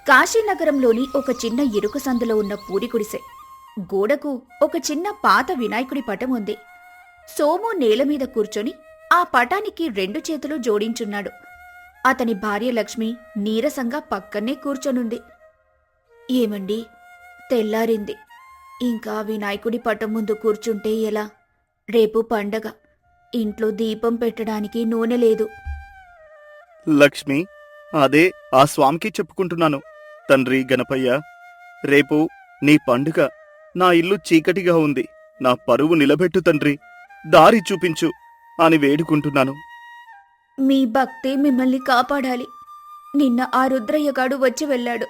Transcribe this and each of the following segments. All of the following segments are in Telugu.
కాశీనగరంలోని ఒక చిన్న ఇరుకు సందులో ఉన్న పూరి గుడిసె. గోడకు ఒక చిన్న పాత వినాయకుడి పటం ఉంది. సోము నేలమీద కూర్చొని ఆ పటానికి రెండు చేతులు జోడించున్నాడు. అతని భార్య లక్ష్మి నీరసంగా పక్కనే కూర్చొనుంది. ఏమండి, తెల్లారింది. ఇంకా వినాయకుడి పటం ముందు కూర్చుంటే ఎలా? రేపు పండగ. ఇంట్లో దీపం పెట్టడానికి నూనె లేదు. లక్ష్మి, అదే ఆ స్వామికి చెప్పుకుంటున్నాను. తండ్రి గణపయ్య, రేపు నీ పండుగ. నా ఇల్లు చీకటిగా ఉంది. నా పరువు నిలబెట్టు తండ్రి, దారి చూపించు అని వేడుకుంటున్నాను. మీ భక్తే మిమ్మల్ని కాపాడాలి. నిన్న ఆ రుద్రయ్యగాడు వచ్చి వెళ్ళాడు.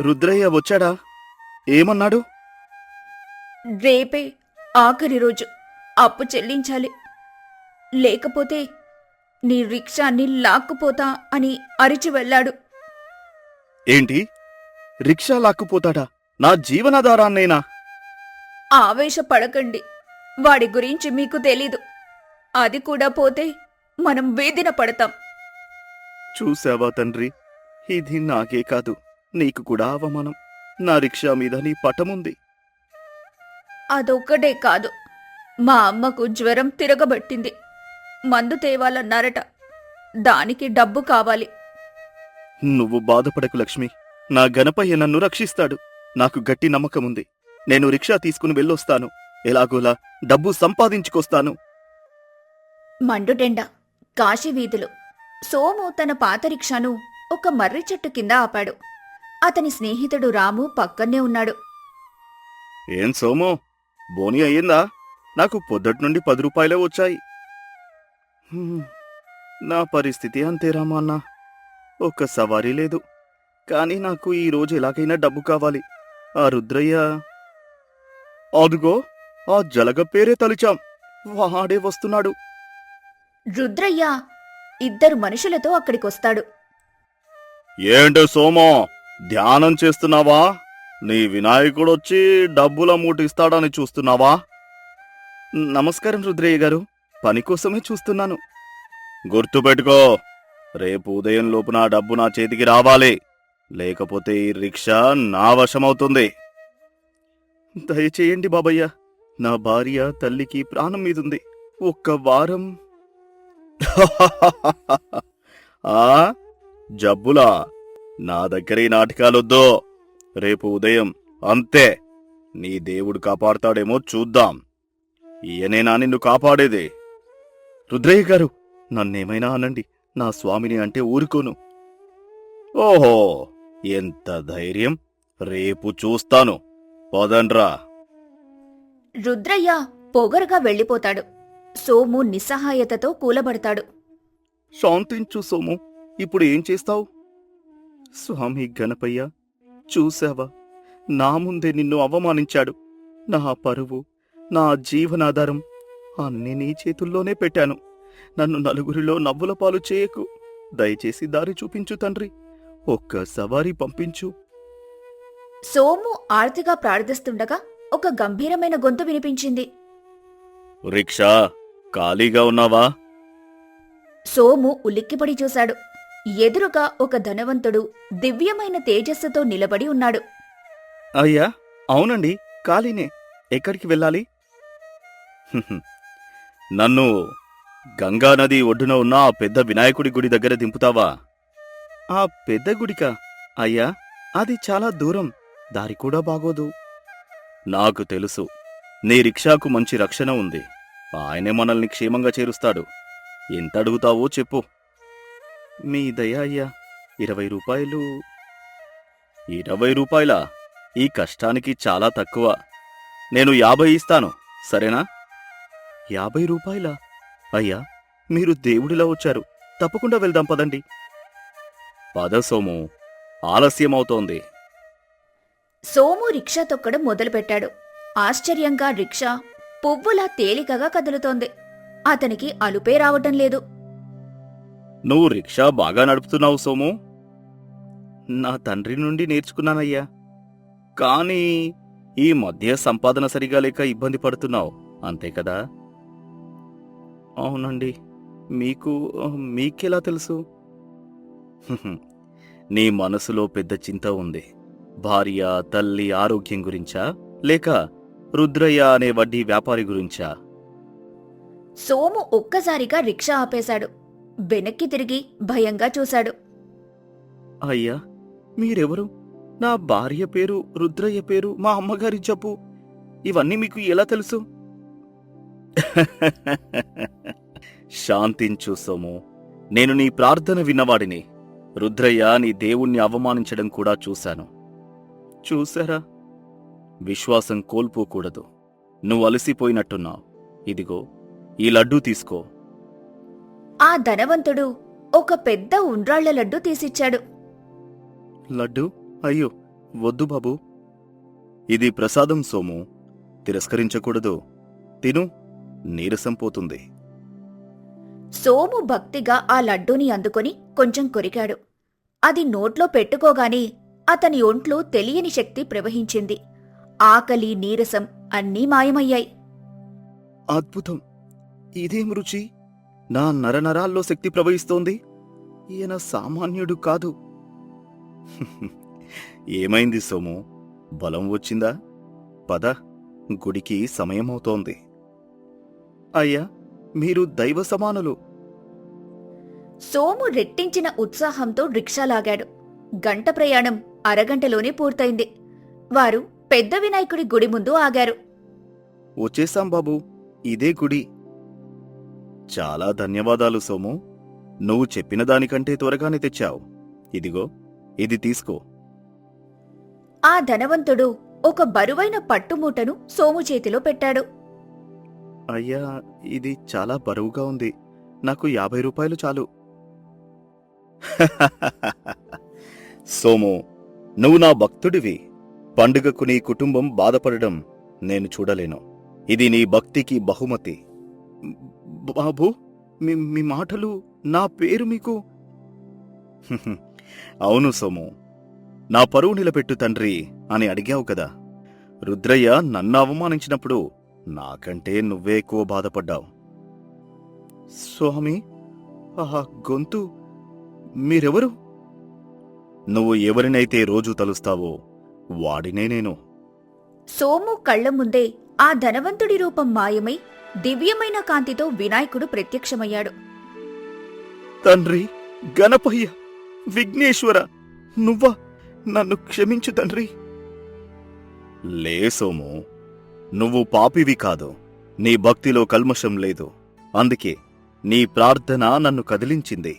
రుద్రయ్య వచ్చాడా? ఏమన్నాడు? రేపే ఆఖరి రోజు, అప్పు చెల్లించాలి. లేకపోతే నీ రిక్షాన్ని లాక్కుపోతా అని అరిచి వెళ్ళాడు. ఏంటి? రిక్షా లాక్కుపోతాడా? నా జీవనాధారాన్నేనా? ఆవేశపడకండి. వాడి గురించి మీకు తెలీదు. అది కూడా పోతే మనం వేదిన పడతాం. చూశావా తండ్రి, ఇది నాకే కాదు, నీకు కూడా అవమానం. నా రిక్షా మీద నీ పటముంది. అదొక్కటే కాదు, మా అమ్మకు జ్వరం తిరగబట్టింది. మందు తేవాలన్నారట. దానికి డబ్బు కావాలి. నువ్వు బాధపడకు లక్ష్మి, నా గణపయ్య నన్ను రక్షిస్తాడు. నాకు గట్టి నమ్మకముంది. నేను రిక్షా తీసుకుని వెళ్ళొస్తాను. ఎలాగోలా డబ్బు సంపాదించుకొస్తాను. మండుటెండ, కాశీ వీధులు. సోము తన పాత రిక్షాను ఒక మర్రి చెట్టు కింద ఆపాడు. అతని స్నేహితుడు రాము పక్కనే ఉన్నాడు. ఏం సోమో, బోని అయ్యిందా? నాకు పొద్దట్నుండి 10 రూపాయలే వచ్చాయి. నా పరిస్థితి అంతే రామా అన్నా. ఒక్క సవారీ లేదు. కాని నాకు ఈరోజు ఎలాగైనా డబ్బు కావాలి. ఆ రుద్రయ్య, అదుగో ఆ జలగ పేరే తలిచాం, వాడే వస్తున్నాడు. రుద్రయ్య 2 మనుషులతో అక్కడికొస్తాడు. ఏంటి సోమో, ధ్యానం చేస్తున్నావా? నీ వినాయకుడొచ్చి డబ్బుల మూటిస్తాడని చూస్తున్నావా? నమస్కారం రుద్రయ్య గారు, పనికోసమే చూస్తున్నాను. గుర్తుపెట్టుకో, రేపు ఉదయం లోపు నా డబ్బు నా చేతికి రావాలి. లేకపోతే ఈ రిక్షా నా వశమవుతుంది. దయచేయండి బాబయ్య, నా భార్య తల్లికి ప్రాణం మీదుంది. ఒక్క వారం. ఆ జబ్బులా? నా దగ్గర ఈ నాటకాలొద్దు. రేపు ఉదయం అంతే. నీ దేవుడు కాపాడతాడేమో చూద్దాం. ఈయనేనా నిన్ను కాపాడేదే? రుద్రయ్య గారు, నన్నేమైనా అనండి, నా స్వామిని అంటే ఊరుకోను. ఓహో, ఎంత ధైర్యం! రేపు చూస్తాను. పదండ్రా. రుద్రయ్య పొగరుగా వెళ్ళిపోతాడు. సోము నిస్సహాయతతో కూలబడతాడు. శాంతించు సోము, ఇప్పుడు ఏం చేస్తావు? స్వామి గణపయ్య, చూశావా, నా ముందే నిన్ను అవమానించాడు. నా పరువు, నా జీవనాధారం అన్నీ నీ చేతుల్లోనే పెట్టాను. నన్ను నలుగురిలో నవ్వుల పాలు చేయకు. దయచేసి దారి చూపించు తండ్రి. ఒక్క సవారీ పంపించు. సోము ఆర్తిగా ప్రార్థిస్తుండగా ఒక గంభీరమైన గొంతు వినిపించింది. రిక్షా, ఖాళీగా ఉన్నావా? సోము ఉలిక్కిపడి చూశాడు. ఎదురుగా ఒక ధనవంతుడు దివ్యమైన తేజస్సుతో నిలబడి ఉన్నాడు. అయ్యా, అవునండి, ఖాళీనే. ఎక్కడికి వెళ్ళాలి? నన్ను గంగానది ఒడ్డున ఉన్న ఆ పెద్ద వినాయకుడి గుడి దగ్గర దింపుతావా? ఆ పెద్ద గుడికా? అయ్యా, అది చాలా దూరం, దారి కూడా బాగోదు. నాకు తెలుసు, నీ రిక్షాకు మంచి రక్షణ ఉంది. ఆయనే మనల్ని క్షేమంగా చేరుస్తాడు. ఎంత అడుగుతావో చెప్పు. మీ దయ అయ్యా, 20 రూపాయలు. 20 రూపాయలా? ఈ కష్టానికి చాలా తక్కువ. నేను 50 ఇస్తాను, సరేనా? 50 రూపాయలా? అయ్యా, మీరు దేవుడిలా వచ్చారు. తప్పకుండా వెళ్దాం, పదండి. పద సోము, ఆలస్యమవుతోంది. సోము రిక్షా తొక్కడం మొదలుపెట్టాడు. ఆశ్చర్యంగా రిక్షా పువ్వులా తేలికగా కదులుతోంది. అతనికి అలుపే రావటం లేదు. నువ్వు రిక్షా బాగా నడుపుతున్నావు సోము. నా తండ్రి నుండి నేర్చుకున్నానయ్యా. కానీ ఈ మధ్య సంపాదన సరిగా లేక ఇబ్బంది పడుతున్నావు, అంతే కదా? అవునండి. మీకెలా తెలుసు? నీ మనసులో పెద్ద చింత ఉంది. భార్య, తల్లి ఆరోగ్యం గురించా, లేక రుద్రయ్య అనే వడ్డీ వ్యాపారి గురించా? సోము ఒక్కసారిగా రిక్షా ఆపేశాడు. వెనక్కి తిరిగి భయంగా చూశాడు. అయ్యా, మీరెవరు? నా భార్య పేరు రుద్రయ్య, పేరు మా అమ్మగారి జబ్బు. ఇవన్నీ మీకు ఎలా తెలుసు? శాంతించు సోము. నేను నీ ప్రార్థన విన్నవాడిని. రుద్రయ్య నీ దేవుణ్ణి అవమానించడం కూడా చూశాను. చూశారా? విశ్వాసం కోల్పోకూడదు. నువ్వు అలసిపోయినట్టున్నావు. ఇదిగో ఈ లడ్డూ తీసుకో. ఆ ధనవంతుడు ఒక పెద్ద ఉండ్రాళ్ల లడ్డు తీసిచ్చాడు. లడ్డు? అయ్యో, వద్దు బాబూ. ఇది ప్రసాదం సోము. తిరస్కరించకూడదు. తిను, నీరసం పోతుంది. సోము భక్తిగా ఆ లడ్డూని అందుకొని కొంచెం కొరికాడు. అది నోట్లో పెట్టుకోగానే అతని ఒంట్లో తెలియని శక్తి ప్రవహించింది. ఆకలి, నీరసం అన్నీ మాయమయ్యాయి. అద్భుతం! ఇదేం రుచి? నా నరనరాల్లో శక్తి ప్రవహిస్తోంది. ఈయన సామాన్యుడు కాదు. ఏమైంది సోము? బలం వచ్చిందా? పద, గుడికి సమయమవుతోంది. అయ్యా, మీరు దైవ సమానులు. సోము రెట్టించిన ఉత్సాహంతో రిక్షా లాగాడు. గంట ప్రయాణం అరగంటలోనే పూర్తయింది. వారు పెద్ద వినాయకుడి గుడి ముందు ఆగారు. వచ్చేశాం బాబూ, ఇదే గుడి. చాలా ధన్యవాదాలు సోము. నువ్వు చెప్పిన దానికంటే త్వరగానే తెచ్చావు. ఇదిగో, ఇది తీసుకో. ఆ ధనవంతుడు ఒక బరువైన పట్టుమూటను సోము చేతిలో పెట్టాడు. అయ్యా, ఇది చాలా బరువుగా ఉంది. నాకు 50 రూపాయలు చాలు. సోము, నువ్వు నా భక్తుడివి. పండుగకు నీ కుటుంబం బాధపడడం నేను చూడలేను. ఇది నీ భక్తికి బహుమతి. బాబూ, మీ మాటలు, నా పేరు మీకు... అవును సోము, నా పరువు నిలబెట్టు తండ్రి అని అడిగావు కదా. రుద్రయ్య నన్ను అవమానించినప్పుడు నాకంటే నువ్వే ఎక్కువ బాధపడ్డావు. స్వామి, ఆ గొంతు, మీరెవరు? నువ్వు ఎవరినైతే రోజు తలుస్తావో వాడినే నేను. సోము కళ్ల ముందే ఆ ధనవంతుడి రూపం మాయమై దివ్యమైన కాంతితో వినాయకుడు ప్రత్యక్షమయ్యాడు. తండ్రి, గణపయ్య, విఘ్నేశ్వర, నువ్వా? నన్ను క్షమించు తండ్రి. లే సోము, నువ్వు పాపివి కాదు. నీ భక్తిలో కల్మషం లేదు. అందుకే నీ ప్రార్థన నన్ను కదిలించింది.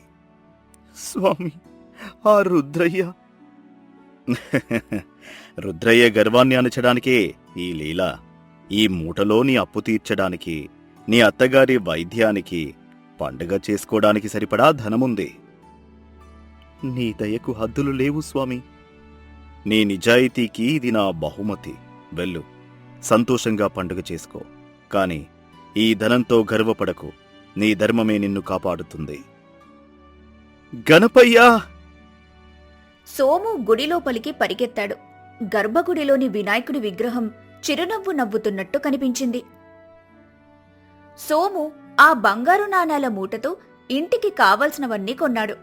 స్వామి, ఆ రుద్రయ్య... రుద్రయ్య గర్వాన్ని అణచడానికే ఈ లీల. ఈ మూటలో నీ అప్పు తీర్చడానికి, నీ అత్తగారి వైద్యానికి, పండుగ చేసుకోవడానికి సరిపడా ధనముంది. నీ దయకు హద్దులు లేవు స్వామి. నీ నిజాయితీకి ఇది నా బహుమతి. వెళ్ళు, సంతోషంగా పండుగ చేసుకో. కాని ఈ ధనంతో గర్వపడకు. నీ ధర్మమే నిన్ను కాపాడుతుంది. గణపయ్యా! సోము గుడిలోపలికి పరిగెత్తాడు. గర్భగుడిలోని వినాయకుడి విగ్రహం చిరునవ్వు నవ్వుతున్నట్టు కనిపించింది. సోము ఆ బంగారు నాణాల మూటతో ఇంటికి కావలసినవన్నీ కొన్నాడు.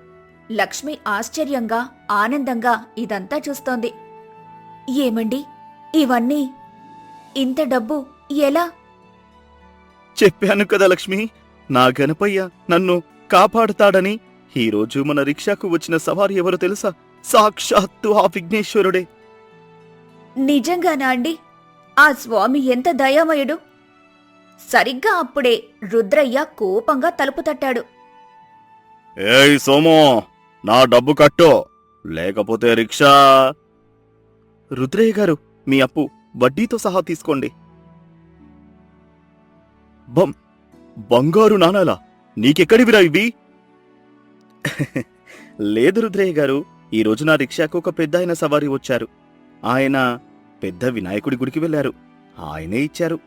లక్ష్మి ఆశ్చర్యంగా, ఆనందంగా ఇదంతా చూస్తోంది. ఏమండి, ఇవన్నీ, ఇంత డబ్బు ఎలా? చెప్పాను కదా లక్ష్మి, నా గణపయ్య నన్ను కాపాడుతాడని. ఈరోజు మన రిక్షాకు వచ్చిన సవారి ఎవరో తెలుసా? సాక్షాత్తు ఆ విఘ్నేశ్వరుడే. నిజంగానా అండి? ఆ స్వామి ఎంత దయామయుడు! సరిగ్గా అప్పుడే రుద్రయ్య కోపంగా తలుపు తట్టాడు. ఏయ్ సోమో, నా డబ్బు కట్టు, లేకపోతే రిక్షా... రుద్రయ్య గారు, మీ అప్పు వడ్డీతో సహా తీసుకోండి. బంగారు నాణాలా? నీకెక్కడివిరా ఇవి? లేదు రుద్రయ్య గారు, ఈరోజు నా రిక్షాకు ఒక పెద్ద ఆయన సవారీ వచ్చారు. ఆయన పెద్ద వినాయకుడి గుడికి వెళ్లారు. ఆయనే ఇచ్చారు.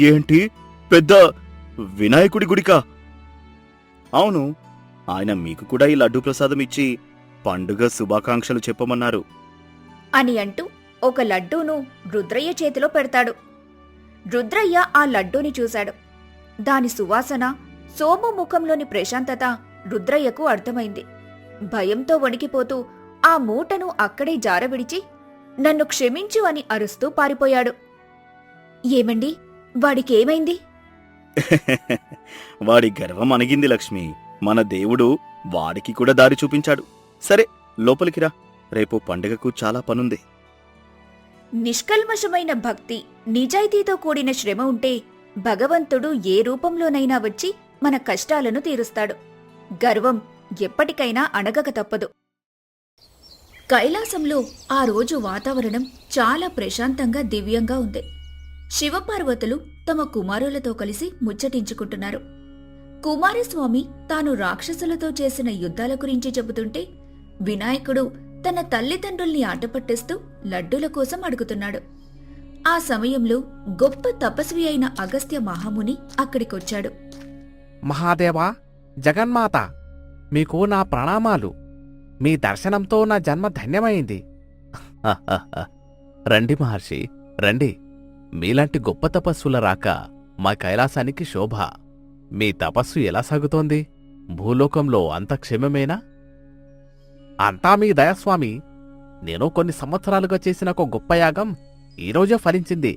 ఏంటి, పెద్ద వినాయకుడి గుడికా? అవును, ఆయన మీకు కూడా ఈ లడ్డూ ప్రసాదం ఇచ్చి పండుగ శుభాకాంక్షలు చెప్పమన్నారు అని అంటూ ఒక లడ్డూను రుద్రయ్య చేతిలో పెడతాడు. రుద్రయ్య ఆ లడ్డూని చూశాడు. దాని సువాసన, సోము ముఖంలోని ప్రశాంతత రుద్రయ్యకు అర్థమైంది. భయంతో వణికిపోతూ ఆ మూటను అక్కడే జారవిడిచి నన్ను క్షమించు అని అరుస్తూ పారిపోయాడు. ఏమండి, వాడికేమైంది? వాడి గర్వం అణిగింది లక్ష్మి. మన దేవుడు వాడికి కూడా దారి చూపించాడు. సరే, లోపలికి రా. రేపు పండుగకు చాలా పనుంది. నిష్కల్మషమైన భక్తి, నిజాయితీతో కూడిన శ్రమ ఉంటే భగవంతుడు ఏ రూపంలోనైనా వచ్చి మన కష్టాలను తీరుస్తాడు. గర్వం ఎప్పటికైనా అణగక తప్పదు. కైలాసంలో ఆ రోజు వాతావరణం చాలా ప్రశాంతంగా దివ్యంగా ఉంది. శివపార్వతులు తమ కుమారులతో కలిసి ముచ్చటించుకుంటున్నారు. కుమారస్వామి తాను రాక్షసులతో చేసిన యుద్ధాల గురించి చెబుతుంటే వినాయకుడు తన తల్లిదండ్రుల్ని ఆటపట్టేస్తూ లడ్డూల కోసం అడుగుతున్నాడు. ఆ సమయంలో గొప్ప తపస్వి అయిన అగస్త్య మహాముని అక్కడికొచ్చాడు. మహాదేవా, జగన్మాత, మీకు నా ప్రణామాలు. మీ దర్శనంతో నా జన్మ ధన్యమైంది. రండి మహర్షి, రండి. మీలాంటి గొప్ప తపస్సుల రాక మా కైలాసానికి శోభ. మీ తపస్సు ఎలా సాగుతోంది? భూలోకంలో అంత క్షేమమేనా? అంతా మీ దయస్వామి. నేను కొన్ని సంవత్సరాలుగా చేసిన ఒక గొప్ప యాగం ఈరోజే ఫలించింది.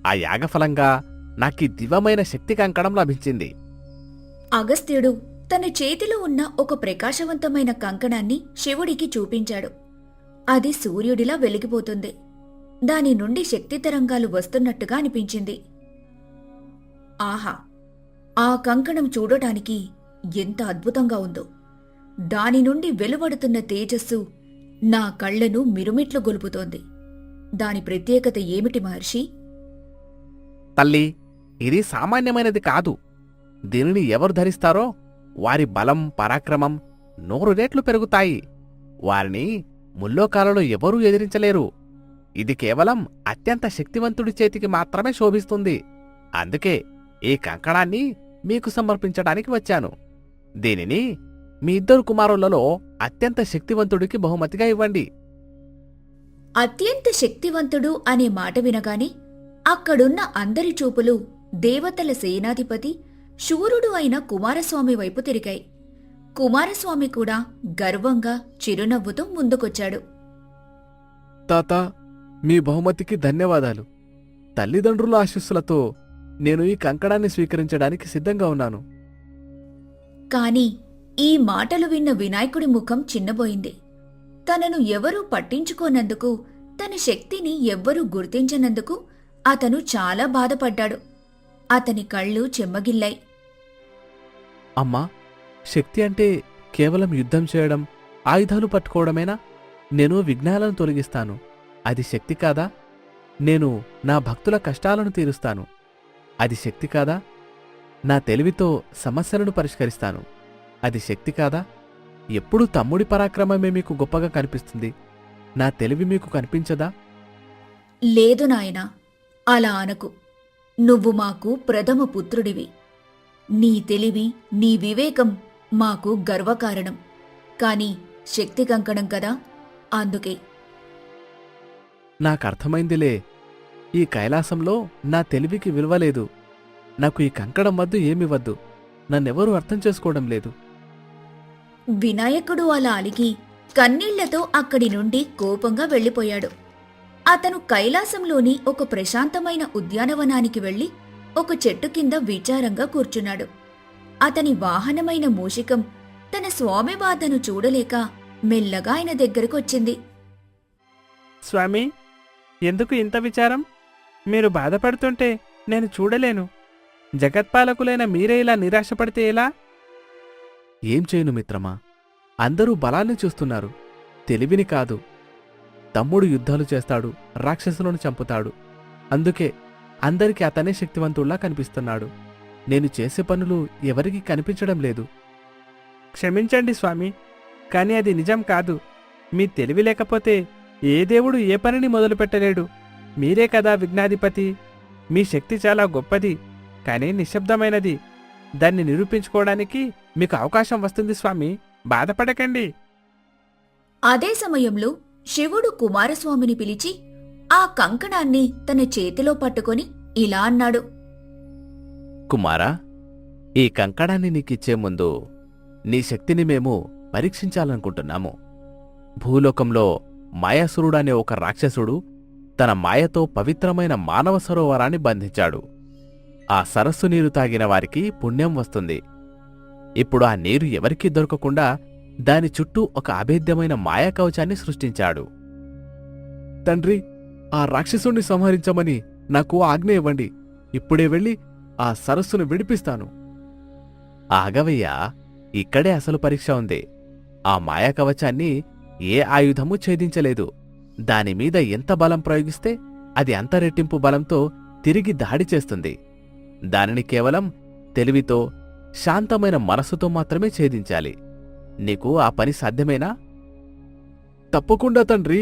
ఆ యాగఫలంగా నాకీ దివ్యమైన శక్తి కంకణం లభించింది. అగస్త్యుడు తన చేతిలో ఉన్న ఒక ప్రకాశవంతమైన కంకణాన్ని శివుడికి చూపించాడు. అది సూర్యుడిలా వెలిగిపోతుంది. దాని నుండి శక్తి తరంగాలు వస్తున్నట్టుగా అనిపించింది. ఆహా! ఆ కంకణం చూడటానికి ఎంత అద్భుతంగా ఉందో! దాని నుండి వెలువడుతున్న తేజస్సు నా కళ్లను మిరుమిట్లు గొలుపుతోంది. దాని ప్రత్యేకత ఏమిటి మహర్షి? తల్లి, ఇది సామాన్యమైనది కాదు. దీనిని ఎవరు ధరిస్తారో వారి బలం, పరాక్రమం 100 రెట్లు పెరుగుతాయి. వారిని ముల్లోకాలలో ఎవరూ ఎదిరించలేరు. ఇది కేవలం అత్యంత శక్తివంతుడి చేతికి మాత్రమే శోభిస్తుంది. అందుకే ఈ కంకణాన్ని మీకు సమర్పించడానికి వచ్చాను. దీనిని మీ 2 కుమారులలో అత్యంత శక్తివంతుడికి బహుమతిగా ఇవ్వండి. అత్యంత శక్తివంతుడు అనే మాట వినగానే అక్కడున్న అందరి చూపులు దేవతల సేనాధిపతి శూరుడు అయిన కుమారస్వామి వైపు తిరిగాయి. కుమారస్వామి కూడా గర్వంగా చిరునవ్వుతో ముందుకొచ్చాడు. తాత, మీ బహుమతికి ధన్యవాదాలు. తల్లిదండ్రుల ఆశీస్సులతో నేను ఈ కంకణాన్ని స్వీకరించడానికి సిద్ధంగా ఉన్నాను. కాని ఈ మాటలు విన్న వినాయకుడి ముఖం చిన్నబోయింది. తనను ఎవరూ పట్టించుకోనందుకు, తన శక్తిని ఎవ్వరూ గుర్తించనందుకు అతను చాలా బాధపడ్డాడు. అతని కళ్ళు చెమ్మగిల్లాయి. అమ్మా, శక్తి అంటే కేవలం యుద్ధం చేయడం, ఆయుధాలు పట్టుకోవడమేనా? నేను విఘ్నాలను తొలగిస్తాను. అది శక్తి కాదా? నేను నా భక్తుల కష్టాలను తీరుస్తాను. అది శక్తి కాదా? నా తెలివితో సమస్యలను పరిష్కరిస్తాను. అది శక్తి కాదా? ఎప్పుడూ తమ్ముడి పరాక్రమమే మీకు గొప్పగా కనిపిస్తుంది. నా తెలివి మీకు కనిపించదా? లేదు నాయనా, అలా అనకు. నువ్వు మాకు ప్రథమ పుత్రుడివి. నీ తెలివి, నీ వివేకం మాకు గర్వకారణం. కాని శక్తి కంకణం కదా, అందుకే. నాకర్థమైందిలే. ఈ కైలాసంలో నా తెలివికి విలువలేదు. నాకు ఈ కంకణం వద్దు, ఏమివద్దు. నన్నెవరూ అర్థం చేసుకోవడం లేదు. వినాయకుడు అలా అలిగి కన్నీళ్లతో అక్కడి నుండి కోపంగా వెళ్లిపోయాడు. అతను కైలాసంలోని ఒక ప్రశాంతమైన ఉద్యానవనానికి వెళ్లి ఒక చెట్టు కింద విచారంగా కూర్చున్నాడు. అతని వాహనమైన మూషికం తన స్వామి బాధను చూడలేక మెల్లగా ఆయన దగ్గరకొచ్చింది. స్వామి, ఎందుకు ఇంత విచారం? మీరు బాధపడుతుంటే నేను చూడలేను. జగత్పాలకులైన మీరే ఇలా నిరాశపడితే ఎలా? ఏం చేయను మిత్రమా? అందరూ బలాన్ని చూస్తున్నారు, తెలివిని కాదు. తమ్ముడు యుద్ధాలు చేస్తాడు, రాక్షసులను చంపుతాడు. అందుకే అందరికీ అతనే శక్తివంతుల్లా కనిపిస్తున్నాడు. నేను చేసే పనులు ఎవరికీ కనిపించడం లేదు. క్షమించండి స్వామి, కాని అది నిజం కాదు. మీ తెలివి లేకపోతే ఏ దేవుడు ఏ పనిని మొదలుపెట్టలేడు. మీరే కదా విఘ్నాధిపతి. మీ శక్తి చాలా గొప్పది, కానీ నిశ్శబ్దమైనది. దాన్ని నిరూపించుకోవడానికి మీకు అవకాశం వస్తుంది స్వామి. బాధపడకండి. అదే సమయంలో శివుడు కుమారస్వామిని పిలిచి ఆ కంకణాన్ని తన చేతిలో పట్టుకొని ఇలా అన్నాడు. కుమారా, ఈ కంకణాన్ని నీకిచ్చే ముందు నీ శక్తిని మేము పరీక్షించాలనుకుంటున్నాము. భూలోకంలో మాయాసురుడనే ఒక రాక్షసుడు తన మాయతో పవిత్రమైన మానవ సరోవరాన్ని బంధించాడు. ఆ సరస్సు నీరు తాగిన వారికి పుణ్యం వస్తుంది. ఇప్పుడు ఆ నీరు ఎవరికీ దొరకకుండా దాని చుట్టూ ఒక అభేద్యమైన మాయాకవచాన్ని సృష్టించాడు. తండ్రి, ఆ రాక్షసుణ్ణి సంహరించమని నాకు ఆజ్ఞ ఇవ్వండి. ఇప్పుడే వెళ్ళి ఆ సరస్సును విడిపిస్తాను. ఆగవయ్యా, ఇక్కడే అసలు పరీక్ష ఉంది. ఆ మాయాకవచాన్ని ఏ ఆయుధమూ ఛేదించలేదు. దానిమీద ఎంత బలం ప్రయోగిస్తే అది అంత రెట్టింపు బలంతో తిరిగి దాడి చేస్తుంది. దానిని కేవలం తెలివితో, శాంతమైన మనసుతో మాత్రమే ఛేదించాలి. నీకు ఆ పని సాధ్యమేనా? తప్పకుండా తండ్రి.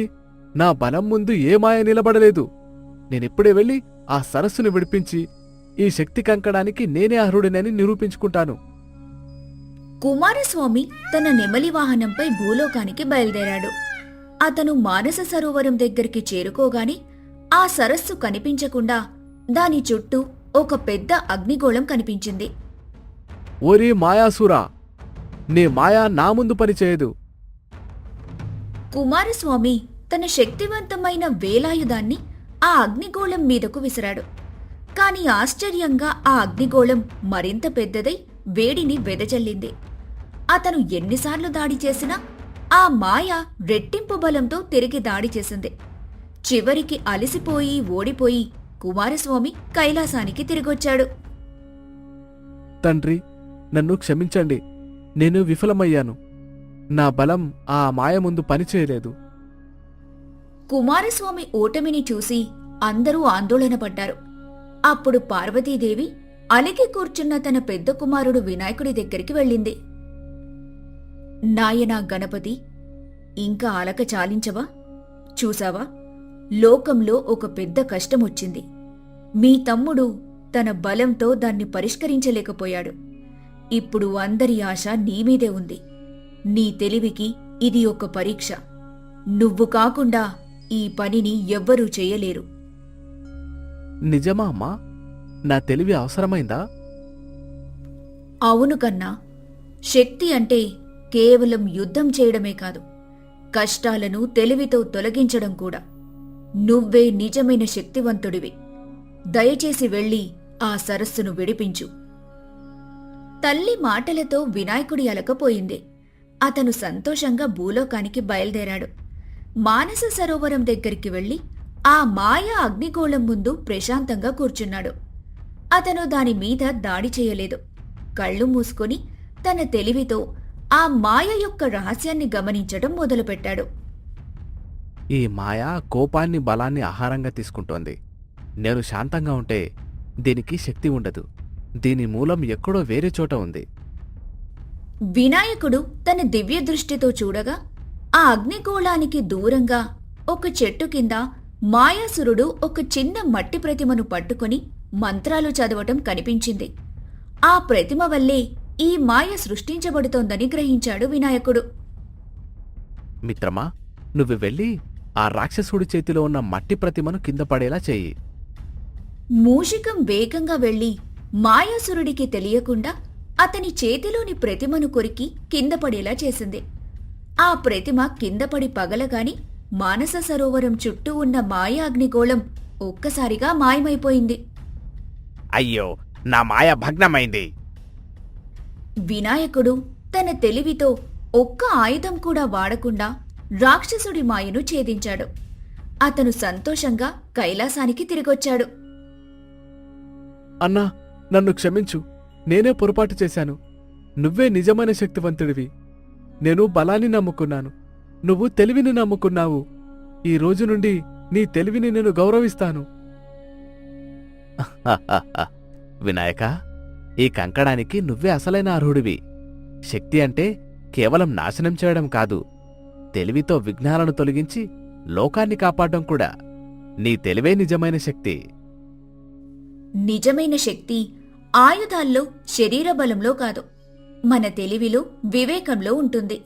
నా బలం ముందు ఏ మాయ నిలబడలేదు. నేనిప్పుడే వెళ్ళి ఆ సరస్సును విడిపించి ఈ శక్తి కంకడానికి నేనే అర్హుడినని నిరూపించుకుంటాను. కుమారస్వామి తన నెమలి వాహనంపై భూలోకానికి బయలుదేరాడు. అతను మానస సరోవరం దగ్గరికి చేరుకోగానే ఆ సరస్సు కనిపించకుండా దాని చుట్టూ ఒక పెద్ద అగ్నిగోళం కనిపించింది. ఓరి మాయాసురా, నీ మాయా నా ముందు పనిచేయదు. కుమారస్వామి తన శక్తివంతమైన వేలాయుధాన్ని ఆ అగ్నిగోళం మీదకు విసిరాడు. కాని ఆశ్చర్యంగా ఆ అగ్నిగోళం మరింత పెద్దదై వేడిని వెదజల్లింది. అతను ఎన్నిసార్లు దాడి చేసినా ఆ మాయ రెట్టింపు బలంతో తిరిగి దాడి చేసింది. చివరికి అలసిపోయి ఓడిపోయి కుమారస్వామి కైలాసానికి తిరిగొచ్చాడు. తండ్రి, నన్ను క్షమించండి. నేను విఫలమయ్యాను. నా బలం ఆ మాయ ముందు పనిచేయలేదు. కుమారస్వామి ఓటమిని చూసి అందరూ ఆందోళన పడ్డారు. అప్పుడు పార్వతీదేవి అలిగి కూర్చున్న తన పెద్ద కుమారుడు వినాయకుడి దగ్గరికి వెళ్ళింది. నాయనా గణపతి, ఇంకా అలక చాలించవా? చూసావా, లోకంలో ఒక పెద్ద కష్టమొచ్చింది. మీ తమ్ముడు తన బలంతో దాన్ని పరిష్కరించలేకపోయాడు. ఇప్పుడు అందరి ఆశ నీమీదే ఉంది. నీ తెలివికి ఇది ఒక పరీక్ష. నువ్వు కాకుండా ఈ పనిని ఎవ్వరూ చెయ్యలేరు. నిజమా అమ్మా? నా తెలివి అవసరమైందా? అవును కన్నా. శక్తి అంటే కేవలం యుద్ధం చేయడమే కాదు, కష్టాలను తెలివితో తొలగించడం కూడా. నువ్వే నిజమైన శక్తివంతుడివి. దయచేసి వెళ్ళి ఆ సరస్సును విడిపించు. తల్లి మాటలతో వినాయకుడి అలకపోయింది. అతను సంతోషంగా భూలోకానికి బయలుదేరాడు. మానస సరోవరం దగ్గరికి వెళ్లి ఆ మాయా అగ్నిగోళం ముందు ప్రశాంతంగా కూర్చున్నాడు. అతను దాని మీద దాడి చేయలేదు. కళ్ళు మూసుకొని తన తెలివితో ఆ మాయ యొక్క రహస్యాన్ని గమనించడం మొదలుపెట్టాడు. ఈ మాయ కోపాన్ని, బలాన్ని ఆహారంగా తీసుకుంటోంది. నేను శాంతంగా ఉంటే దీనికి శక్తి ఉండదు. దీని మూలం ఎక్కడో వేరే చోట ఉంది. వినాయకుడు తన దివ్య దృష్టితో చూడగా ఆ అగ్నిగోళానికి దూరంగా ఒక చెట్టు కింద మాయాసురుడు ఒక చిన్న మట్టి ప్రతిమను పట్టుకుని మంత్రాలు చదవటం కనిపించింది. ఆ ప్రతిమ వల్లే ఈ మాయ సృష్టించబడుతోందని గ్రహించాడు వినాయకుడు. మిత్రమా, నువ్వు వెళ్ళి ఆ రాక్షసుడి చేతిలో ఉన్న మట్టి ప్రతిమను కింద పడేలా చెయ్యి. మూషికం వేగంగా వెళ్లి మాయాసురుడికి తెలియకుండా అతని చేతిలోని ప్రతిమను కొరికి కింద పడేలా చేసింది. ఆ ప్రతిమ కిందపడి పగలగాని మానస సరోవరం చుట్టూ ఉన్న మాయా అగ్నిగోళం ఒక్కసారిగా మాయమైపోయింది. అయ్యో, నా మాయ భగ్నమైంది. వినాయకుడు తన తెలివితో ఒక్క ఆయుధం కూడా వాడకుండా రాక్షసుడి మాయను ఛేదించాడు. అతను సంతోషంగా కైలాసానికి తిరిగొచ్చాడు. అన్నా, నన్ను క్షమించు. నేనే పొరపాటు చేశాను. నువ్వే నిజమైన శక్తివంతుడివి. నేను బలాన్ని నమ్ముకున్నాను. నువ్వు తెలివిని నమ్ముకున్నావు. ఈ రోజు నుండి నీ తెలివిని నేను గౌరవిస్తాను. వినాయక, ఈ కంకణానికి నువ్వే అసలైన అర్హుడివి. శక్తి అంటే కేవలం నాశనం చేయడం కాదు, తెలివితో విఘ్నాలను తొలగించి లోకాన్ని కాపాడడం కూడా. నీ తెలివే నిజమైన శక్తి. నిజమైన శక్తి ఆయుధాల్లో, శరీర బలంలో కాదు, మన తెలివిలో, వివేకంలో ఉంటుంది.